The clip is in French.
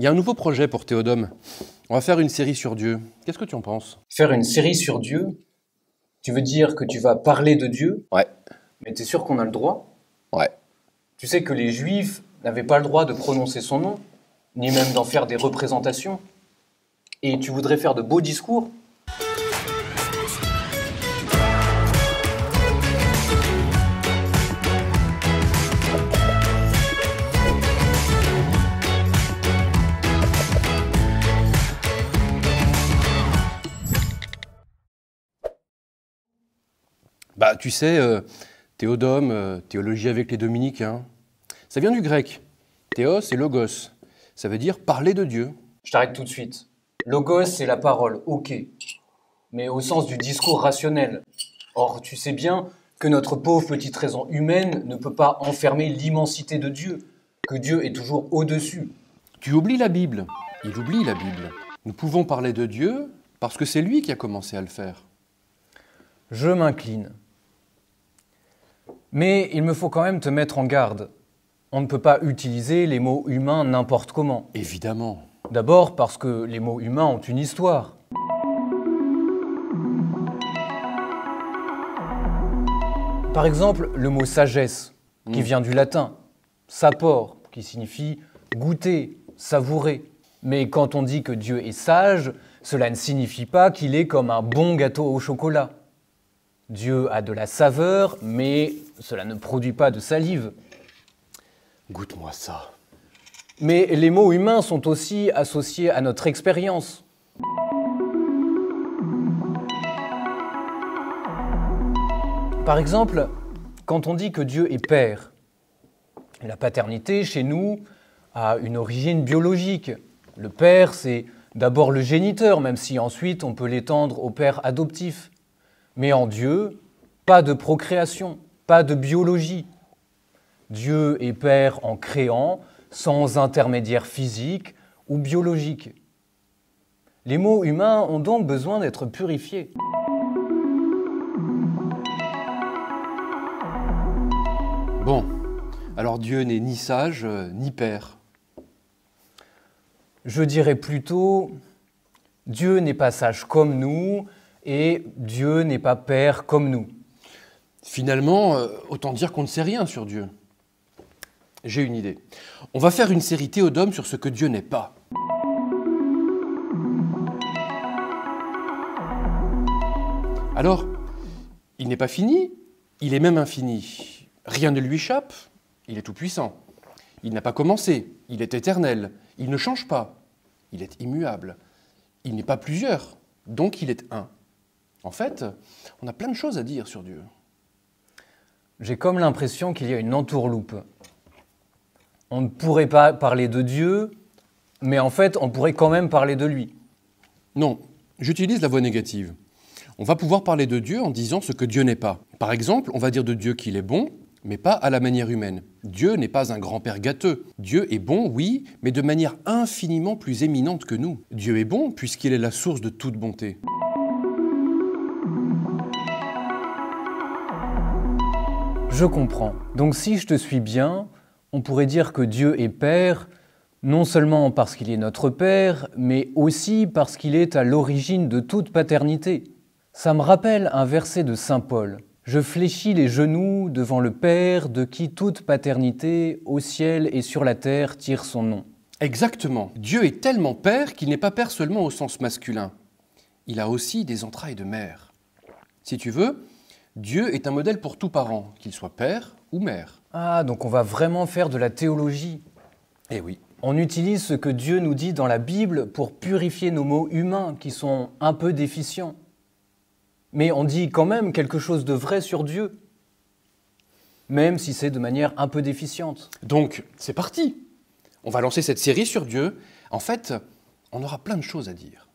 Il y a un nouveau projet pour Théodome. On va faire une série sur Dieu. Qu'est-ce que tu en penses? Faire une série sur Dieu, tu veux dire que tu vas parler de Dieu, Ouais. mais t'es sûr qu'on a le droit? Ouais. Tu sais que les Juifs n'avaient pas le droit de prononcer son nom, ni même d'en faire des représentations. Et tu voudrais faire de beaux discours? Bah, tu sais, Théodome, théologie avec les dominicains, ça vient du grec. Théos et logos. Ça veut dire parler de Dieu. Je t'arrête tout de suite. Logos, c'est la parole, ok. Mais au sens du discours rationnel. Or, tu sais bien que notre pauvre petite raison humaine ne peut pas enfermer l'immensité de Dieu, que Dieu est toujours au-dessus. Tu oublies la Bible. Il oublie la Bible. Nous pouvons parler de Dieu parce que c'est lui qui a commencé à le faire. Je m'incline. Mais il me faut quand même te mettre en garde. On ne peut pas utiliser les mots humains n'importe comment. Évidemment. D'abord parce que les mots humains ont une histoire. Par exemple, le mot sagesse, qui vient du latin, sapor, qui signifie goûter, savourer. Mais quand on dit que Dieu est sage, cela ne signifie pas qu'il est comme un bon gâteau au chocolat. Dieu a de la saveur, mais cela ne produit pas de salive. Goûte-moi ça. Mais les mots humains sont aussi associés à notre expérience. Par exemple, quand on dit que Dieu est père, la paternité, chez nous, a une origine biologique. Le père, c'est d'abord le géniteur, même si ensuite on peut l'étendre au père adoptif. Mais en Dieu, pas de procréation, pas de biologie. Dieu est père en créant, sans intermédiaire physique ou biologique. Les mots humains ont donc besoin d'être purifiés. Bon, alors Dieu n'est ni sage, ni père. Je dirais plutôt, Dieu n'est pas sage comme nous et Dieu n'est pas père comme nous. Finalement, autant dire qu'on ne sait rien sur Dieu. J'ai une idée. On va faire une série Théodome sur ce que Dieu n'est pas. Alors, il n'est pas fini, il est même infini. Rien ne lui échappe, il est tout-puissant. Il n'a pas commencé, il est éternel, il ne change pas, il est immuable. Il n'est pas plusieurs, donc il est un. En fait, on a plein de choses à dire sur Dieu. J'ai comme l'impression qu'il y a une entourloupe. On ne pourrait pas parler de Dieu, mais en fait, on pourrait quand même parler de lui. Non, j'utilise la voix négative. On va pouvoir parler de Dieu en disant ce que Dieu n'est pas. Par exemple, on va dire de Dieu qu'il est bon, mais pas à la manière humaine. Dieu n'est pas un grand-père gâteux. Dieu est bon, oui, mais de manière infiniment plus éminente que nous. Dieu est bon puisqu'il est la source de toute bonté. Je comprends. Donc si je te suis bien, on pourrait dire que Dieu est Père, non seulement parce qu'il est notre Père, mais aussi parce qu'il est à l'origine de toute paternité. Ça me rappelle un verset de Saint Paul. « Je fléchis les genoux devant le Père de qui toute paternité, au ciel et sur la terre, tire son nom. » Exactement. Dieu est tellement père qu'il n'est pas père seulement au sens masculin. Il a aussi des entrailles de mère. Si tu veux, Dieu est un modèle pour tout parent, qu'il soit père ou mère. Ah, donc on va vraiment faire de la théologie. Eh oui. On utilise ce que Dieu nous dit dans la Bible pour purifier nos mots humains qui sont un peu déficients. Mais on dit quand même quelque chose de vrai sur Dieu, même si c'est de manière un peu déficiente. Donc, c'est parti. On va lancer cette série sur Dieu. En fait, on aura plein de choses à dire.